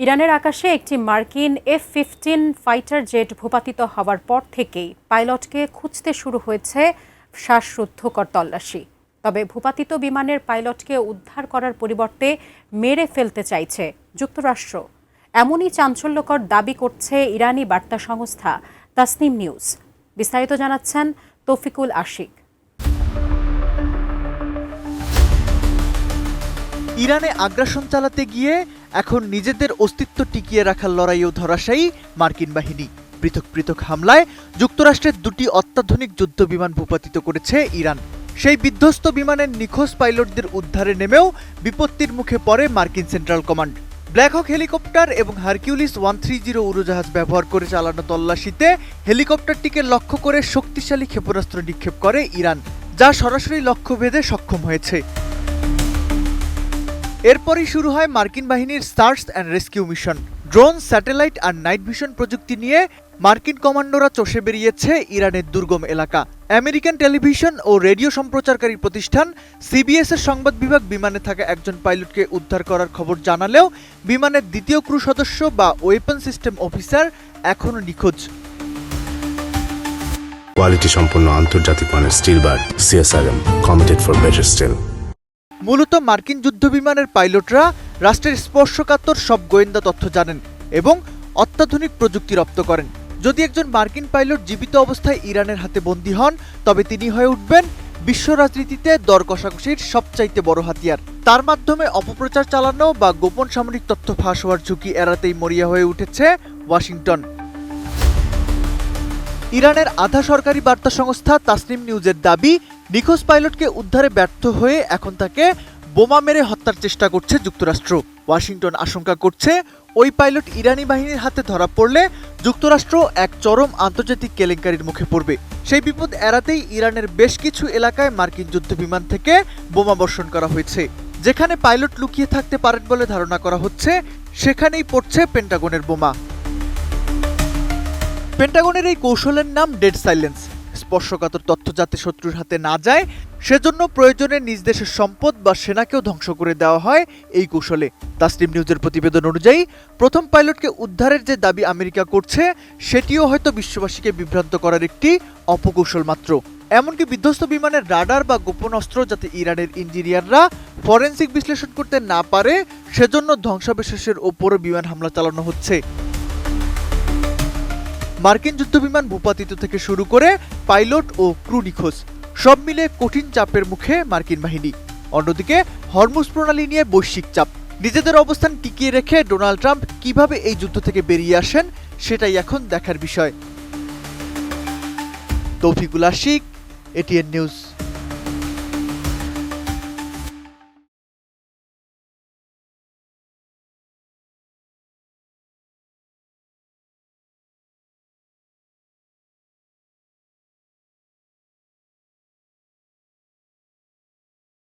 ইরানের আকাশে একটি মার্কিন F-15 ফাইটার জেট ভূপাতিত হওয়ার পর থেকেই পাইলটকে খুঁজতে শুরু হয়েছে শ্বাসরুদ্ধকর তল্লাশি। তবে ভূপাতিত বিমানের পাইলটকে উদ্ধার করার পরিবর্তে মেরে ফেলতে চাইছে যুক্তরাষ্ট্র। এমনই চাঞ্চল্যকর দাবি করছে ইরানি বার্তা সংস্থা তাসনিম নিউজ। বিস্তারিত জানাচ্ছেন তৌফিকুল আশিক। ইরানে আগ্রাসন চালাতে গিয়ে এখন নিজেদের অস্তিত্ব টিকিয়ে রাখার লড়াইও ধরাশায়ী মার্কিন বাহিনী। পৃথক পৃথক হামলায় যুক্তরাষ্ট্রের দুটি অত্যাধুনিক যুদ্ধবিমান ভূপাতিত করেছে ইরান। সেই বিধ্বস্ত বিমানের নিখোঁজ পাইলটদের উদ্ধারে নেমেও বিপত্তির মুখে পড়ে মার্কিন সেন্ট্রাল কমান্ড। ব্ল্যাক হক হেলিকপ্টার এবং হারকিউলিস 130 উড়োজাহাজ ব্যবহার করে চালানো তল্লাশিতে হেলিকপ্টারটিকে লক্ষ্য করে শক্তিশালী ক্ষেপণাস্ত্র নিক্ষেপ করে ইরান, যা সরাসরি লক্ষ্যভেদে সক্ষম হয়েছে। এরপরই শুরু হয় মার্কিন বাহিনীর search and rescue mission. Drone, satellite আর নাইট ভিশন প্রযুক্তি নিয়ে মার্কিন কমান্ডোরা চষে বেরিয়েছে ইরানের দুর্গম এলাকা। আমেরিকান টেলিভিশন ও রেডিও সম্প্রচারকারী প্রতিষ্ঠান CBS এর সংবাদ বিভাগ বিমানে থাকা একজন পাইলটকে উদ্ধার করার খবর জানালেও বিমানের দ্বিতীয় ক্রু সদস্য বা ওয়েপন সিস্টেম অফিসার এখনও নিখোঁজ। কোয়ালিটি সম্পন্ন আন্তর্জাতিক মানের still bar CSRM, committed for better still. মূলত মার্কিন যুদ্ধবিমানের পাইলটরা রাষ্ট্রের স্পর্শকাতর সব গোয়েন্দা তথ্য জানেন এবং অত্যাধুনিক প্রযুক্তি রপ্ত করেন। যদি একজন মার্কিন পাইলট জীবিত অবস্থায় ইরানের হাতে বন্দী হন, তবে তিনি হয়ে উঠবেন বিশ্ব রাজনীতিতে দর কষাকষির সবচাইতে বড় হাতিয়ার। তার মাধ্যমে অপপ্রচার চালানো বা গোপন সামরিক তথ্য ফাঁস হওয়ার ঝুঁকি এড়াতেই মরিয়া হয়ে উঠেছে ওয়াশিংটন। ইরানের আধা সরকারি বার্তা সংস্থা তাসনিম নিউজের দাবি, নিখোঁজ পাইলটকে উদ্ধারে ব্যর্থ হয়ে এখন তাকে বোমা মেরে হত্যার চেষ্টা করছে যুক্তরাষ্ট্র। ওয়াশিংটন আশঙ্কা করছে ওই পাইলট ইরানি বাহিনীর হাতে ধরা পড়লে যুক্তরাষ্ট্র এক চরম আন্তর্জাতিক কেলেঙ্কারির মুখে পড়বে। সেই বিপদ এড়াতেই ইরানের বেশ কিছু এলাকায় মার্কিন যুদ্ধবিমান থেকে বোমা বর্ষণ করা হয়েছে। যেখানে পাইলট লুকিয়ে থাকতে পারেন বলে ধারণা করা হচ্ছে, সেখানেই পড়ছে পেন্টাগনের বোমা। পেন্টাগনের এই কৌশলের নাম ডেড সাইলেন্স। স্পর্শকাতর তথ্য যাতে শত্রুর হাতে না যায়, সেজন্য প্রয়োজনে নিজ দেশের সম্পদ বা সেনাকেও ধ্বংস করে দেওয়া হয় এই কৌশলে। তাসনিম নিউজের প্রতিবেদন অনুযায়ী প্রথম পাইলটকে উদ্ধারের যে দাবি আমেরিকা করছে, সেটিও হয়তো বিশ্ববাসীকে বিভ্রান্ত করার একটি অপকৌশল মাত্র। এমনকি বিধ্বস্ত বিমানের রাডার বা গোপন অস্ত্র যাতে ইরানের ইঞ্জিনিয়াররা ফরেনসিক বিশ্লেষণ করতে না পারে, সেজন্য ধ্বংসাবশেষের ওপরও বিমান হামলা চালানো হচ্ছে। মার্কিন যুদ্ধবিমান ভূপাতিত থেকে শুরু করে পাইলট ও ক্রু নিখোঁজ, সব মিলে কঠিন চাপের মুখে মার্কিন বাহিনী। অন্যদিকে হরমুজ প্রণালী নিয়ে বৈশ্বিক চাপ। নিজেদের অবস্থান টিকিয়ে রেখে ডোনাল্ড ট্রাম্প কিভাবে এই যুদ্ধ থেকে বেরিয়ে আসেন, সেটাই এখন দেখার বিষয়। Taufiqul Ashik, ATN news.